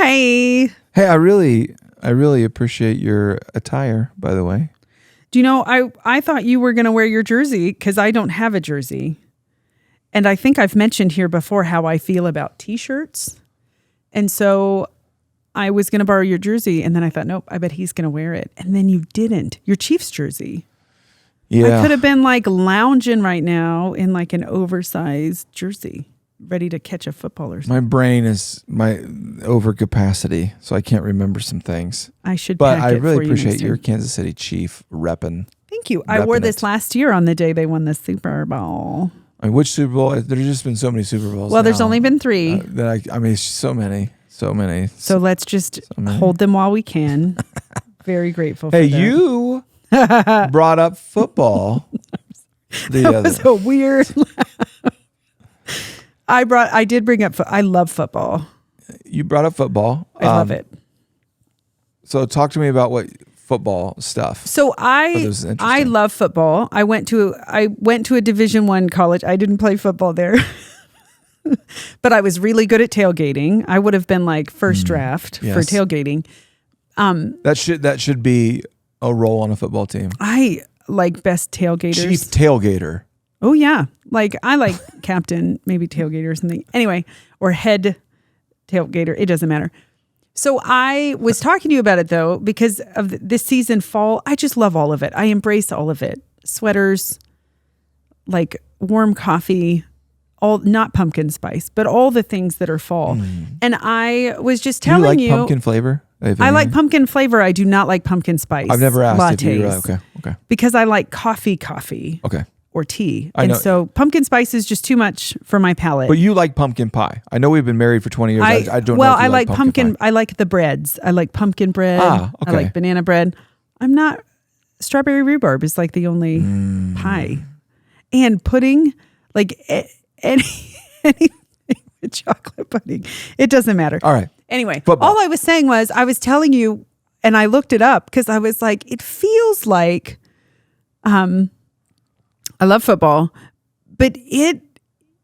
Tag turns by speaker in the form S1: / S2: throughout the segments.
S1: Hi.
S2: Hey, I really appreciate your attire, by the way.
S1: Do you know, I thought you were going to wear your jersey because I don't have a jersey. And I think I've mentioned here before how I feel about T-shirts. And so I was going to borrow your jersey. And then I thought, nope, I bet he's going to wear it. And then you didn't. Your Chiefs jersey.
S2: Yeah.
S1: I could have been like lounging right now in like an oversized jersey, ready to catch a football or something.
S2: My brain is my overcapacity, so I can't remember some things.
S1: I should
S2: But
S1: pack
S2: I
S1: it
S2: really
S1: for you
S2: appreciate
S1: next
S2: your
S1: time.
S2: Kansas City Chief repping.
S1: Thank you. I wore this last year on the day they won the Super Bowl.
S2: I mean, which Super Bowl? There's just been so many Super Bowls.
S1: Well, there's
S2: now,
S1: only been 3.
S2: I mean, so many.
S1: So let's just hold them while we can. Very grateful for that.
S2: Hey, you brought up football.
S1: That was a weird I did bring up I love football.
S2: You brought up football.
S1: I love it.
S2: So talk to me about what football stuff.
S1: So I love football. I went to a Division I college. I didn't play football there. But I was really good at tailgating. I would have been like first draft for tailgating.
S2: That should be a role on a football team.
S1: I like best tailgaters.
S2: Chief tailgater.
S1: Oh yeah. Like I like captain, maybe tailgater or something. Anyway, or head tailgater. It doesn't matter. So I was talking to you about it though, because of this season, fall. I just love all of it. I embrace all of it. Sweaters, like warm coffee, all not pumpkin spice, but all the things that are fall. And I was just telling you.
S2: Pumpkin flavor?
S1: I like pumpkin flavor. I do not like pumpkin spice.
S2: I've never asked
S1: lattes,
S2: if you okay.
S1: Because I like coffee.
S2: Okay.
S1: Or tea.
S2: I know.
S1: And so pumpkin spice is just too much for my palate.
S2: But you like pumpkin pie. I know we've been married for 20 years. I don't know if you like pumpkin pie.
S1: I like the breads. I like pumpkin bread.
S2: Okay.
S1: I like banana bread. I'm not, strawberry rhubarb is like the only pie. And pudding, like anything with chocolate pudding. It doesn't matter.
S2: All right.
S1: Anyway,
S2: Football.
S1: all I was saying was I was telling you, and I looked it up because I was like, it feels like, I love football, but it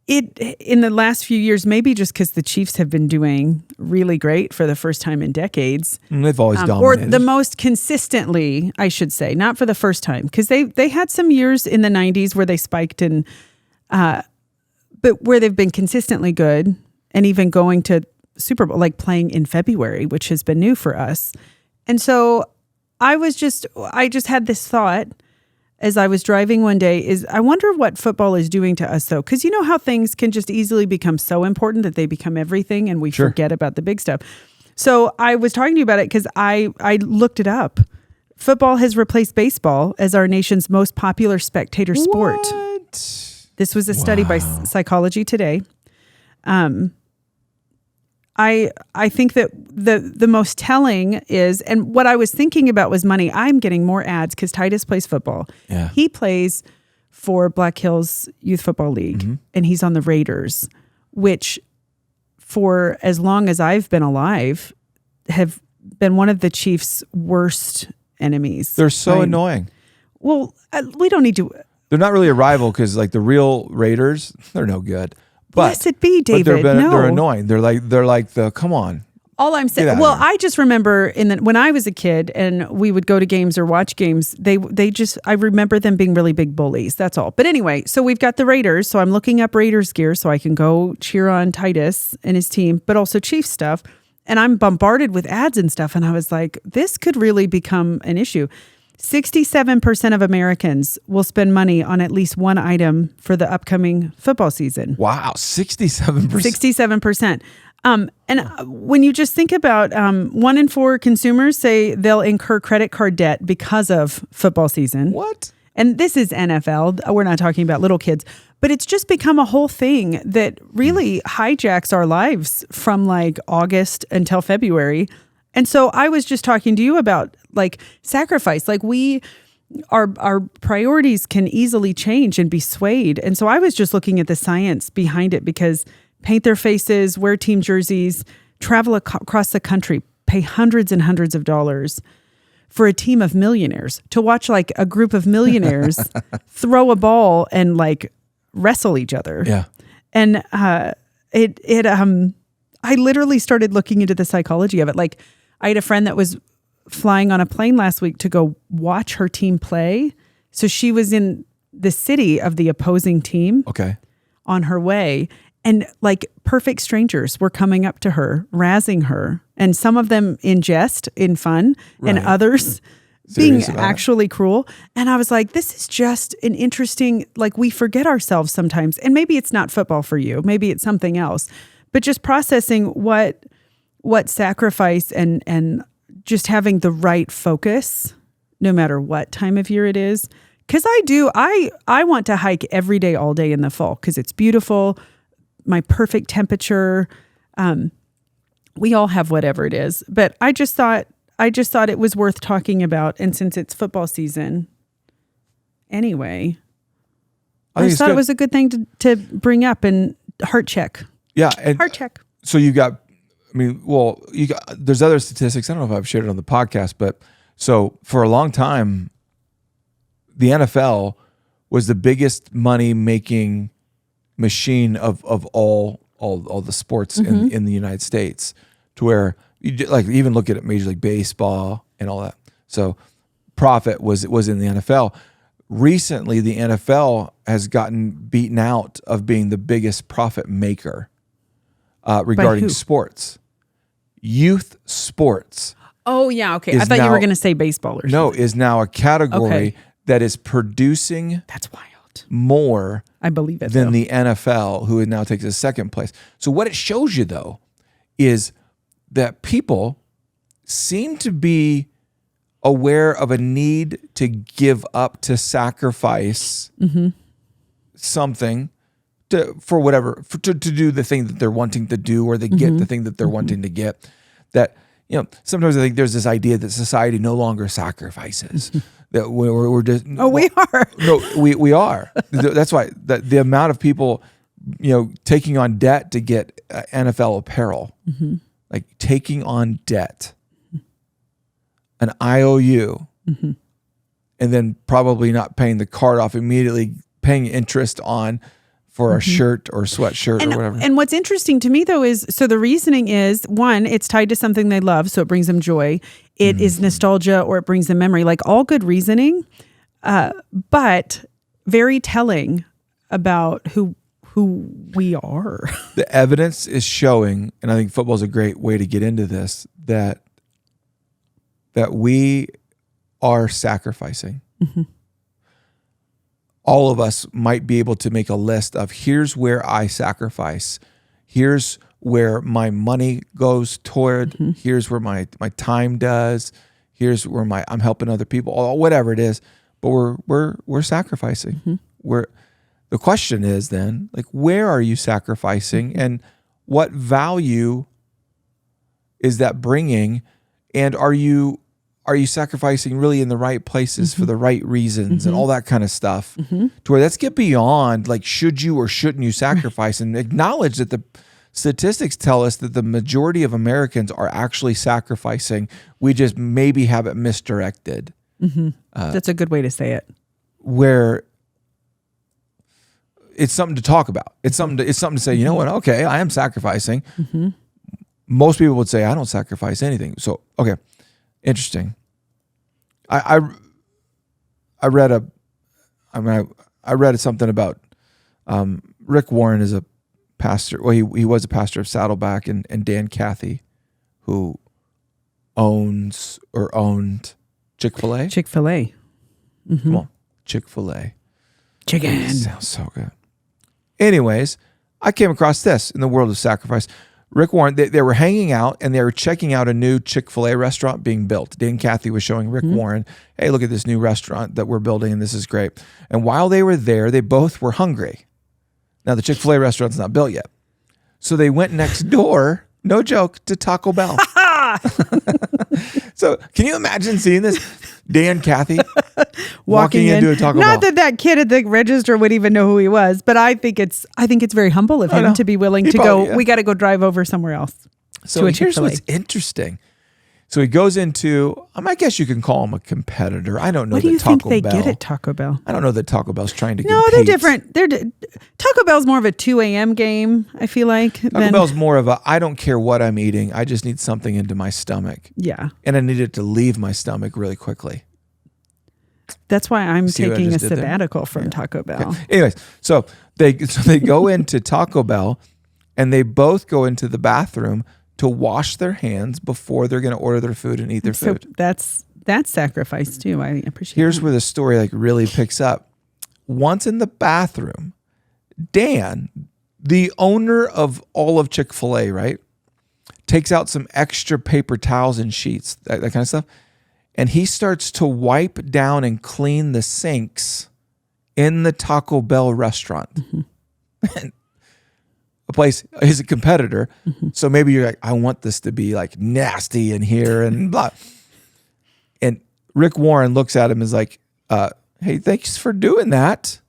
S1: in the last few years, maybe just because the Chiefs have been doing really great for the first time in decades.
S2: And they've always dominated.
S1: Or the most consistently, I should say, not for the first time, because they had some years in the 90s where they spiked and but where they've been consistently good and even going to Super Bowl, like playing in February, which has been new for us. And so I just had this thought as I was driving one day is I wonder what football is doing to us though. Because you know how things can just easily become so important that they become everything and we forget about the big stuff. So I was talking to you about it because I looked it up. Football has replaced baseball as our nation's most popular spectator sport.
S2: What?
S1: This was a study by Psychology Today. I think that the most telling is, and what I was thinking about was money. I'm getting more ads because Titus plays football.
S2: Yeah.
S1: He plays for Black Hills Youth Football League, and he's on the Raiders, which for as long as I've been alive have been one of the Chiefs' worst enemies.
S2: They're so annoying.
S1: Well, we don't need to.
S2: They're not really a rival because like the real Raiders, they're no good. But,
S1: Blessed be David.
S2: But
S1: no.
S2: they're annoying. They're like the come on.
S1: All I'm saying, well, I just remember when I was a kid and we would go to games or watch games, I remember them being really big bullies. That's all. But anyway, so we've got the Raiders. So I'm looking up Raiders gear so I can go cheer on Titus and his team, but also Chiefs stuff. And I'm bombarded with ads and stuff. And I was like, this could really become an issue. 67% of Americans will spend money on at least one item for the upcoming football season.
S2: Wow, 67%.
S1: 67%. And when you just think about 1 in 4 consumers say they'll incur credit card debt because of football season.
S2: What?
S1: And this is NFL. We're not talking about little kids. But it's just become a whole thing that really hijacks our lives from like August until February. And so I was just talking to you about like sacrifice. Like our priorities can easily change and be swayed. And so I was just looking at the science behind it because paint their faces, wear team jerseys, travel across the country, pay hundreds and hundreds of dollars for a team of millionaires to watch like a group of millionaires throw a ball and like wrestle each other.
S2: Yeah.
S1: And I literally started looking into the psychology of it. Like, I had a friend that was flying on a plane last week to go watch her team play. So she was in the city of the opposing team on her way. And like perfect strangers were coming up to her, razzing her. And some of them in jest, in fun, and others being actually cruel. And I was like, this is just an interesting, like, we forget ourselves sometimes. And maybe it's not football for you. Maybe it's something else. But just processing what sacrifice and just having the right focus, no matter what time of year it is. Because I want to hike every day, all day in the fall because it's beautiful, my perfect temperature. We all have whatever it is, but I just thought it was worth talking about. And since it's football season, anyway, I just thought it was a good thing to bring up and heart check.
S2: Yeah, and
S1: heart check.
S2: So you got. There's other statistics. I don't know if I've shared it on the podcast, but so for a long time, the NFL was the biggest money making machine of all the sports in the United States, to where you like even look at it, Major League Baseball and all that. So profit was in the NFL. Recently, the NFL has gotten beaten out of being the biggest profit maker regarding sports. Youth sports.
S1: Oh yeah, okay. I thought you were going to say baseball or something.
S2: No, is now a category that is producing.
S1: That's wild.
S2: More,
S1: I believe it,
S2: than the NFL, who now takes a second place. So what it shows you though is that people seem to be aware of a need to give up, to sacrifice something for whatever, to do the thing that they're wanting to do, or they get the thing that they're wanting to get. That, sometimes I think there's this idea that society no longer sacrifices. That we're just
S1: we are.
S2: No, we are. That's why the amount of people, taking on debt to get NFL apparel, like taking on debt, an IOU, and then probably not paying the card off immediately, paying interest on for a shirt or sweatshirt or whatever.
S1: And what's interesting to me though is, so the reasoning is, one, it's tied to something they love, so it brings them joy. It is nostalgia, or it brings them memory, like all good reasoning, but very telling about who we are.
S2: The evidence is showing, and I think football is a great way to get into this, that we are sacrificing. All of us might be able to make a list of, here's where I sacrifice. Here's where my money goes toward. Here's where my time does. Here's where I'm helping other people, or whatever it is. But we're sacrificing. The question is then, like, where are you sacrificing, and what value is that bringing? And are you sacrificing really in the right places for the right reasons and all that kind of stuff, to where let's get beyond like, should you or shouldn't you sacrifice, and acknowledge that the statistics tell us that the majority of Americans are actually sacrificing. We just maybe have it misdirected.
S1: That's a good way to say it.
S2: Where it's something to talk about. It's something to say, you know what? Okay, I am sacrificing. Most people would say I don't sacrifice anything. So, okay. Interesting. I read something about Rick Warren is a pastor. Well, he was a pastor of Saddleback, and Dan Cathy, who owned Chick-fil-A.
S1: Chick-fil-A.
S2: Come on, Chick-fil-A.
S1: Chicken.
S2: Sounds so good. Anyways, I came across this in the world of sacrifice. Rick Warren, they were hanging out and they were checking out a new Chick-fil-A restaurant being built. Dan Cathy was showing Rick Warren, hey, look at this new restaurant that we're building and this is great. And while they were there, they both were hungry. Now the Chick-fil-A restaurant's not built yet. So they went next door, no joke, to Taco Bell. So can you imagine seeing this? Dan Cathy walking into a Taco Bell.
S1: Not that kid at the register would even know who he was, but I think it's very humble of him to be willing to go. Yeah. We got to go drive over somewhere else.
S2: So here's what's interesting. So he goes into, I guess you can call him a competitor. I don't know
S1: What do
S2: that
S1: you
S2: Taco
S1: think they
S2: Bell.
S1: get at Taco Bell?
S2: I don't know that Taco Bell's trying to
S1: No,
S2: compete.
S1: they're different. Taco Bell's more of a 2 a.m. game, I feel like.
S2: Taco Bell's more of a, I don't care what I'm eating. I just need something into my stomach.
S1: Yeah.
S2: And I need it to leave my stomach really quickly.
S1: That's why I'm
S2: See what I
S1: taking a
S2: just did there?
S1: sabbatical from Taco Bell.
S2: Okay. Anyways, so they go into Taco Bell and they both go into the bathroom to wash their hands before they're going to order their food and eat their food.
S1: That's sacrifice too. I appreciate
S2: Here's
S1: that.
S2: where the story like really picks up. Once in the bathroom, Dan, the owner of all of Chick-fil-A, right, takes out some extra paper towels and sheets, that kind of stuff, and he starts to wipe down and clean the sinks in the Taco Bell restaurant.
S1: Mm-hmm.
S2: A place is a competitor,
S1: Mm-hmm.
S2: so maybe you're like, I want this to be like nasty in here and blah. And Rick Warren looks at him and is like, hey, thanks for doing that,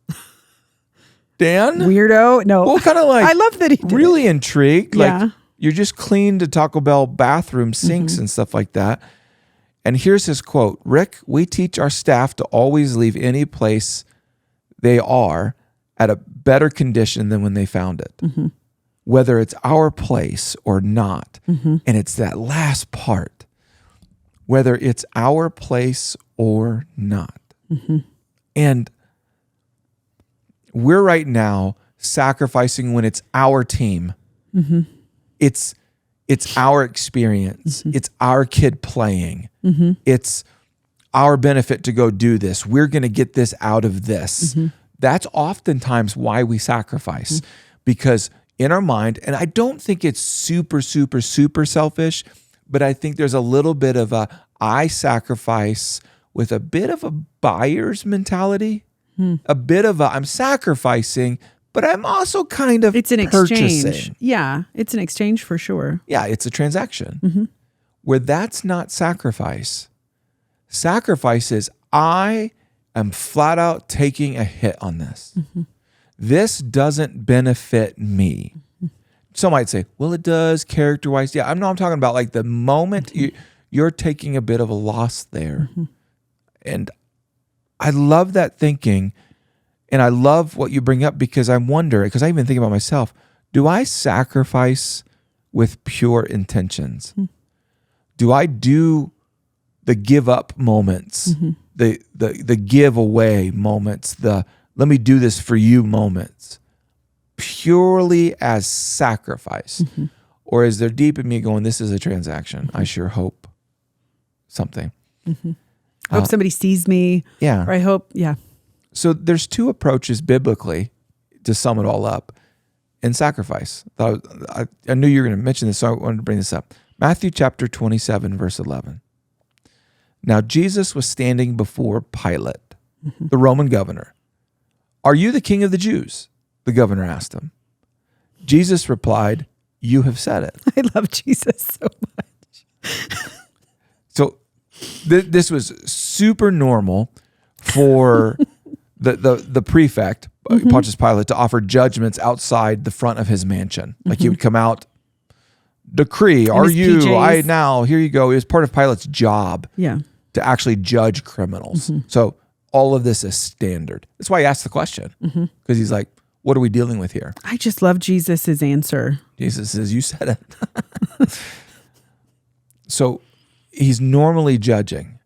S2: Dan.
S1: Weirdo. No.
S2: Well, kind of like,
S1: I love that he did
S2: really intrigued.
S1: Yeah.
S2: Like, you just cleaned the Taco Bell bathroom sinks and stuff like that. And here's his quote: Rick, we teach our staff to always leave any place they are at a better condition than when they found it, whether it's our place or not. And it's that last part, whether it's our place or not. And we're right now sacrificing when it's our team. It's our experience. It's our kid playing. It's our benefit to go do this. We're going to get this out of this. That's oftentimes why we sacrifice, because in our mind, and I don't think it's super, super, super selfish, but I think there's a little bit of a, I sacrifice with a bit of a buyer's mentality, a bit of a, I'm sacrificing, but I'm also kind of
S1: It's an
S2: purchasing.
S1: exchange. Yeah, it's an exchange for sure.
S2: Yeah, it's a transaction. Where that's not sacrifice. Sacrifice is, I am flat out taking a hit on this. This doesn't benefit me. Some might say, well, it does character-wise. Yeah, I'm talking about like the moment you're taking a bit of a loss there. And I love that thinking. And I love what you bring up, because I'm wondering, because I even think about myself, do I sacrifice with pure intentions? Do I do the give up moments, the give away moments, the let me do this for you moments, purely as sacrifice? Or is there deep in me going, this is a transaction? I sure hope something.
S1: I hope somebody sees me.
S2: Yeah.
S1: Or I hope, yeah.
S2: So there's two approaches biblically to sum it all up in sacrifice. I knew you were going to mention this, so I wanted to bring this up. Matthew chapter 27, verse 11. Now Jesus was standing before Pilate, the Roman governor. Are you the king of the Jews? The governor asked him. Jesus replied, you have said it.
S1: I love Jesus so much.
S2: So this was super normal for the prefect, Pontius Pilate, to offer judgments outside the front of his mansion. Like he would come out, decree, are
S1: his
S2: you,
S1: PJs.
S2: now, here you go. It was part of Pilate's job
S1: Yeah.
S2: to actually judge criminals. So all of this is standard. That's why he asked the question, because he's like, what are we dealing with here?
S1: I just love Jesus's answer.
S2: Jesus says, you said it. So he's normally judging.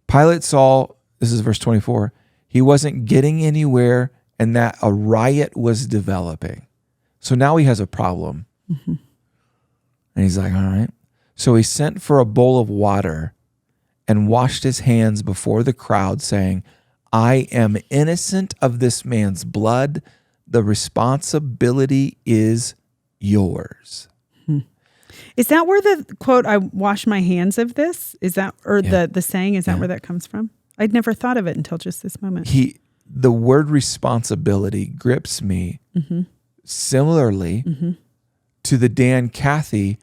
S2: Pilate saw, this is verse 24, he wasn't getting anywhere and that a riot was developing. So now he has a problem. And he's like, all right. So he sent for a bowl of water and washed his hands before the crowd, saying, I am innocent of this man's blood. The responsibility is yours.
S1: Is that where the quote, I wash my hands of this? Is that, or the saying, is that where that comes from? I'd never thought of it until just this moment.
S2: The word responsibility grips me similarly to the Dan Cathy.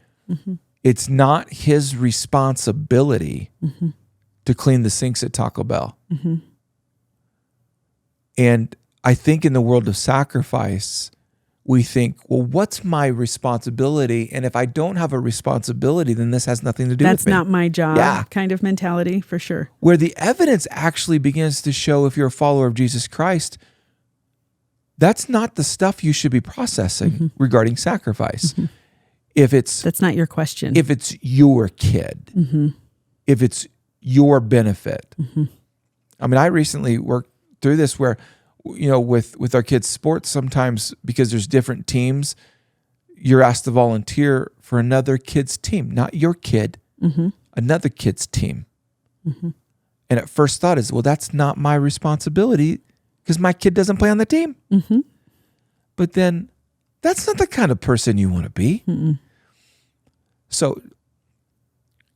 S2: It's not his responsibility to clean the sinks at Taco Bell. And I think in the world of sacrifice, we think, well, what's my responsibility? And if I don't have a responsibility, then this has nothing to do with me.
S1: That's not my job kind of mentality, for sure.
S2: Where the evidence actually begins to show, if you're a follower of Jesus Christ, that's not the stuff you should be processing regarding sacrifice.
S1: That's not your question.
S2: If it's your kid, if it's your benefit. I mean, I recently worked through this where, with our kids' sports, sometimes because there's different teams, you're asked to volunteer for another kid's team, not your kid, another kid's team. And at first thought is, well, that's not my responsibility because my kid doesn't play on the team. But then that's not the kind of person you want to be. So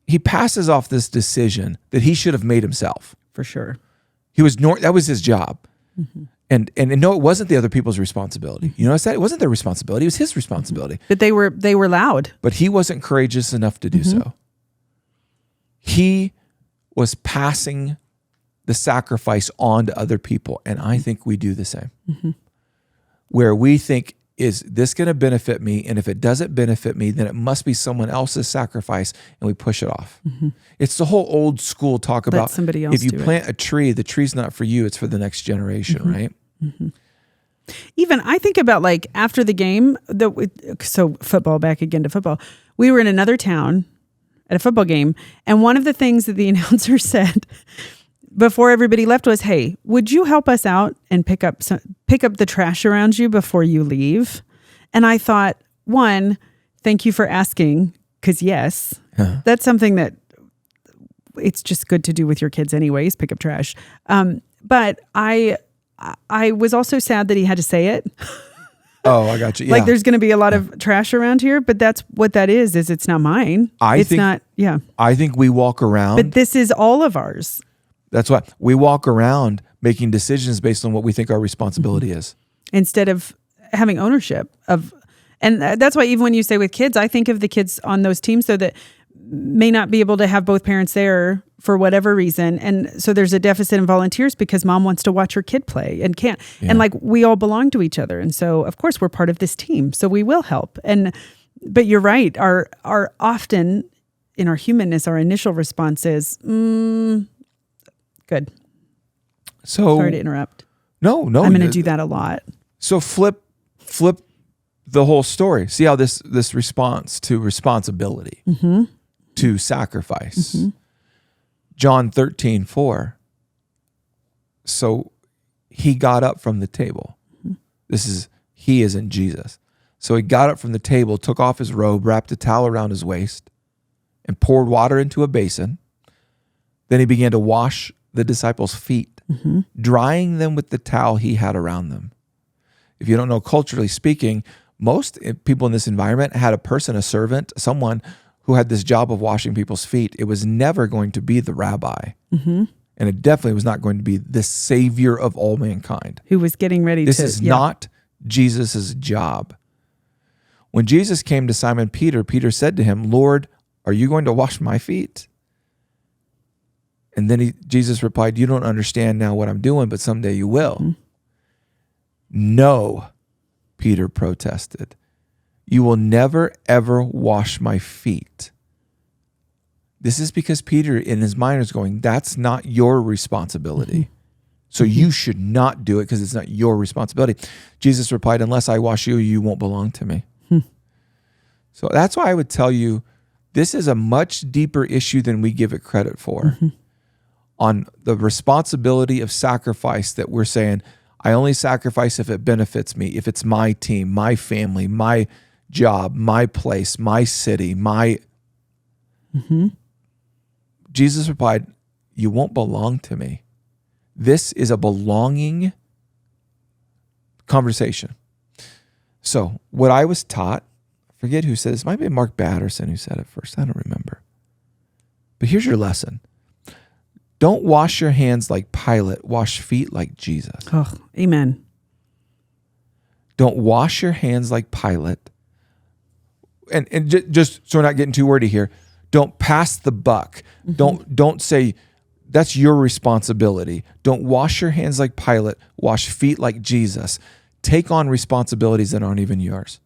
S2: he passes off this decision that he should have made himself.
S1: For sure.
S2: That was his job. And no, it wasn't the other people's responsibility. You notice that? It wasn't their responsibility. It was his responsibility.
S1: But they were loud.
S2: But he wasn't courageous enough to do so. He was passing the sacrifice on to other people. And I think we do the same. Where we think, is this going to benefit me? And if it doesn't benefit me, then it must be someone else's sacrifice, and we push it off. It's the whole old school talk about
S1: somebody else
S2: if you plant a tree, the tree's not for you, it's for the next generation, right?
S1: Even I think about like after the game, so football, back again to football, we were in another town at a football game. And one of the things that the announcer said before everybody left was, hey, would you help us out and pick up the trash around you before you leave? And I thought, one, thank you for asking, because yes, that's something that it's just good to do with your kids anyways, pick up trash. But I was also sad that he had to say it.
S2: Oh, I got you. Yeah.
S1: Like there's going to be a lot of trash around here, but that's what that is it's not mine. I
S2: think we walk around.
S1: But this is all of ours.
S2: That's why we walk around making decisions based on what we think our responsibility is.
S1: Instead of having ownership of, and that's why even when you say with kids, I think of the kids on those teams so that may not be able to have both parents there for whatever reason. And so there's a deficit in volunteers because mom wants to watch her kid play and can't. Yeah. And like we all belong to each other. And so of course we're part of this team. So we will help. But you're right. Our often in our humanness, our initial response is, good.
S2: So
S1: sorry to interrupt.
S2: No.
S1: I'm going to do that a lot.
S2: So flip the whole story. See how this response to responsibility, to sacrifice. John 13:4. So he got up from the table. He is in Jesus. So he got up from the table, took off his robe, wrapped a towel around his waist, and poured water into a basin. Then he began to wash the disciples' feet, drying them with the towel he had around them. If you don't know, culturally speaking, most people in this environment had a servant, someone who had this job of washing people's feet. It was never going to be the rabbi. And it definitely was not going to be the savior of all mankind.
S1: Who was getting ready
S2: This is not Jesus' job. When Jesus came to Simon Peter, Peter said to him, Lord, are you going to wash my feet? And then Jesus replied, you don't understand now what I'm doing, but someday you will. No, Peter protested. You will never, ever wash my feet. This is because Peter, in his mind, is going, that's not your responsibility. So you should not do it because it's not your responsibility. Jesus replied, unless I wash you, you won't belong to me. So that's why I would tell you, this is a much deeper issue than we give it credit for. On the responsibility of sacrifice that we're saying, I only sacrifice if it benefits me, if it's my team, my family, my job, my place, my city, my... Jesus replied, you won't belong to me. This is a belonging conversation. So what I was taught, I forget who said this, might be Mark Batterson who said it first, I don't remember. But here's your lesson. Don't wash your hands like Pilate, wash feet like Jesus.
S1: Oh, amen.
S2: Don't wash your hands like Pilate. And just so we're not getting too wordy here, don't pass the buck. Don't say that's your responsibility. Don't wash your hands like Pilate, wash feet like Jesus. take on responsibilities that aren't even yours.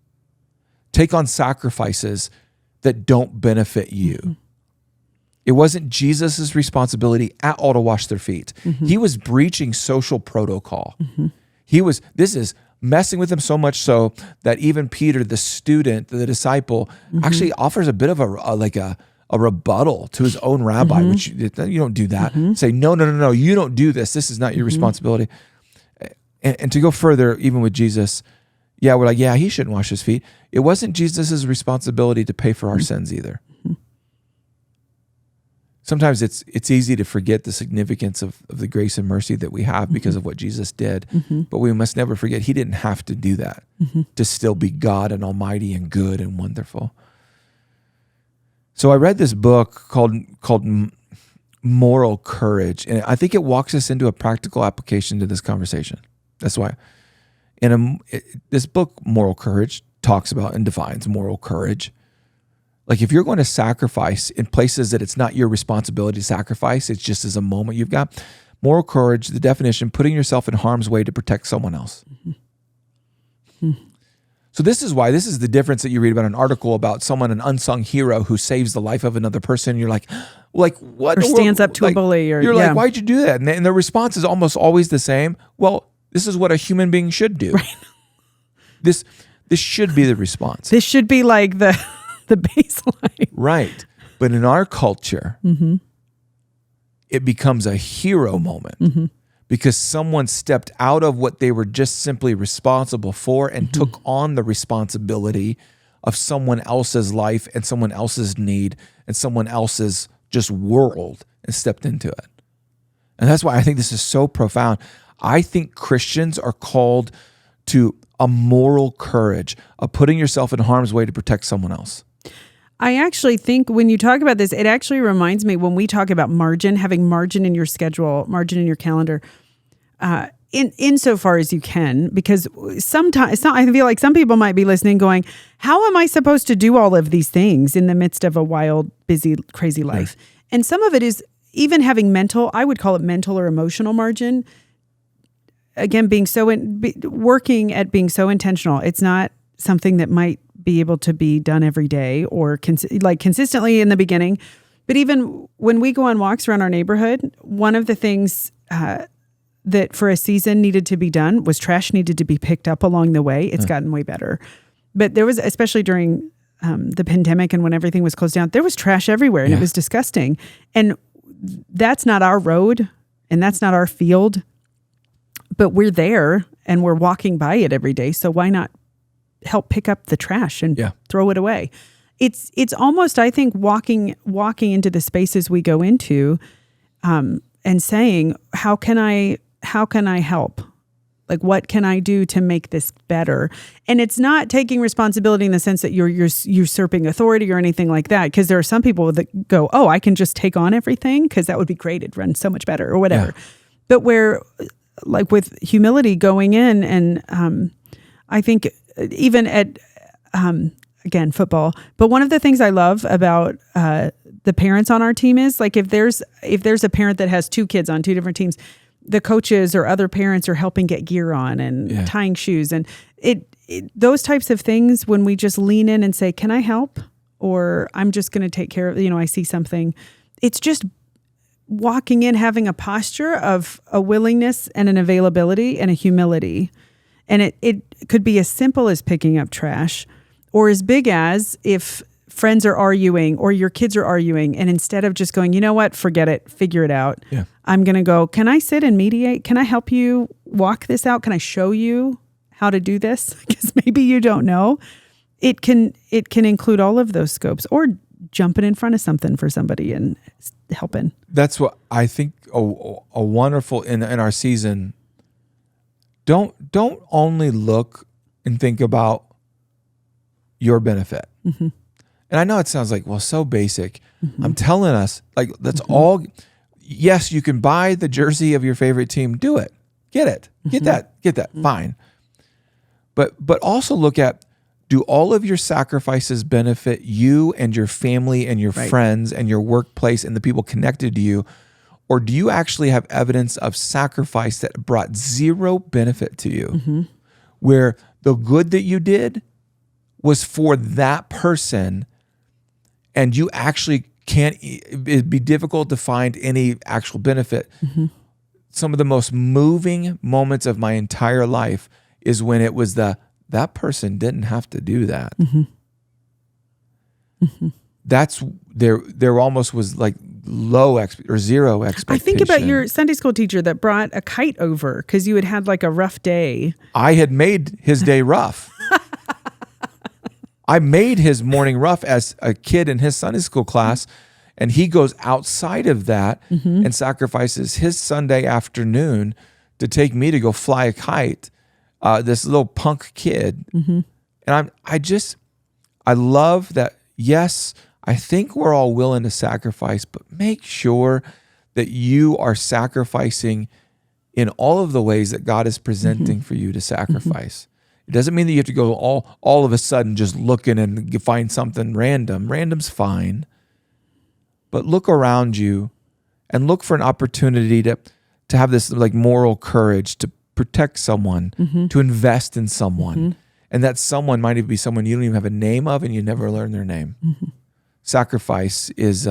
S2: Take on sacrifices that don't benefit you. Mm-hmm. It wasn't Jesus's responsibility at all to wash their feet. Mm-hmm. He was breaching social protocol. Mm-hmm. This is messing with them so much so that even Peter, the student, the disciple, mm-hmm. actually offers a bit of a rebuttal to his own rabbi, mm-hmm. which you don't do that. Mm-hmm. Say, no, you don't do this. This is not your mm-hmm. responsibility. And to go further, even with Jesus, we're like, he shouldn't wash his feet. It wasn't Jesus's responsibility to pay for our mm-hmm. sins either. Mm-hmm. Sometimes it's easy to forget the significance of the grace and mercy that we have because mm-hmm. of what Jesus did. Mm-hmm. But we must never forget he didn't have to do that mm-hmm. to still be God and almighty and good and wonderful. So I read this book called Moral Courage, and I think it walks us into a practical application to this conversation. That's why. This book, Moral Courage, talks about and defines moral courage. Like if you're going to sacrifice in places that it's not your responsibility to sacrifice, it's just as a moment you've got. Moral courage, the definition, putting yourself in harm's way to protect someone else. Mm-hmm. So this is the difference that you read about an article about someone, an unsung hero who saves the life of another person. You're like what?
S1: Or stands up to a bully. Or
S2: you're like, why'd you do that? And the response is almost always the same. Well, this is what a human being should do. Right. This should be the response.
S1: This should be like the baseline.
S2: Right. But in our culture, mm-hmm. it becomes a hero moment mm-hmm. because someone stepped out of what they were just simply responsible for and mm-hmm. took on the responsibility of someone else's life and someone else's need and someone else's just world and stepped into it. And that's why I think this is so profound. I think Christians are called to a moral courage of putting yourself in harm's way to protect someone else.
S1: I actually think when you talk about this, it actually reminds me when we talk about margin, having margin in your schedule, margin in your calendar, insofar as you can, because sometimes I feel like some people might be listening going, how am I supposed to do all of these things in the midst of a wild, busy, crazy life? Yes. And some of it is even having I would call it mental or emotional margin. Again, working at being so intentional. It's not something that might be able to be done every day or consistently in the beginning. But even when we go on walks around our neighborhood, one of the things that for a season needed to be done was trash needed to be picked up along the way. It's gotten way better. But there was, especially during the pandemic and when everything was closed down, there was trash everywhere and it was disgusting. And that's not our road and that's not our field. But we're there and we're walking by it every day. So why not help pick up the trash and throw it away? It's almost, I think, walking into the spaces we go into and saying, how can I help? Like, what can I do to make this better? And it's not taking responsibility in the sense that you're usurping authority or anything like that. Because there are some people that go, oh, I can just take on everything because that would be great. It'd run so much better or whatever. Yeah. But where, like with humility going in and I think even at, again, football. But one of the things I love about the parents on our team is like if there's a parent that has two kids on two different teams, the coaches or other parents are helping get gear on and tying shoes. And those types of things, when we just lean in and say, can I help? Or I'm just going to take care of, I see something. It's just walking in, having a posture of a willingness and an availability and a humility. And it could be as simple as picking up trash or as big as if friends are arguing or your kids are arguing. And instead of just going, you know what, forget it, figure it out. Yeah. I'm going to go, can I sit and mediate? Can I help you walk this out? Can I show you how to do this? Because maybe you don't know. It can include all of those scopes or jumping in front of something for somebody and helping. That's
S2: what I think a wonderful in our season. Don't only look and think about your benefit. Mm-hmm. And I know it sounds like, well, so basic. Mm-hmm. I'm telling us, like, that's all. Yes, you can buy the jersey of your favorite team. Do it. Get it. Get that. Mm-hmm. Fine. But also look at, do all of your sacrifices benefit you and your family and your friends and your workplace and the people connected to you? Or do you actually have evidence of sacrifice that brought zero benefit to you? Mm-hmm. where the good that you did was for that person, and you actually it'd be difficult to find any actual benefit. Some of the most moving moments of my entire life is when it was that person didn't have to do that. That's there almost was like low or zero expectation.
S1: I think about your Sunday school teacher that brought a kite over because you had like a rough day.
S2: I had made his day rough. I made his morning rough as a kid in his Sunday school class, and he goes outside of that and sacrifices his Sunday afternoon to take me to go fly a kite, this little punk kid. And I love that, yes, I think we're all willing to sacrifice, but make sure that you are sacrificing in all of the ways that God is presenting for you to sacrifice. It doesn't mean that you have to go all of a sudden just looking and find something random. Random's fine. But look around you and look for an opportunity to have this like moral courage to protect someone, to invest in someone. And that someone might even be someone you don't even have a name of and you never learn their name. Sacrifice is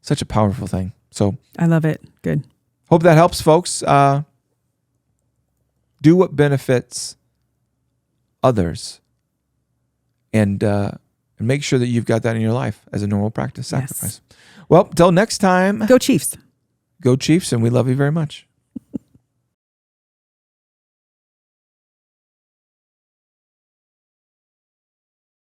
S2: such a powerful thing. So
S1: I love it. Good.
S2: Hope that helps, folks. Do what benefits others, and make sure that you've got that in your life as a normal practice. Sacrifice. Well, till next time.
S1: Go Chiefs.
S2: Go Chiefs, and we love you very much.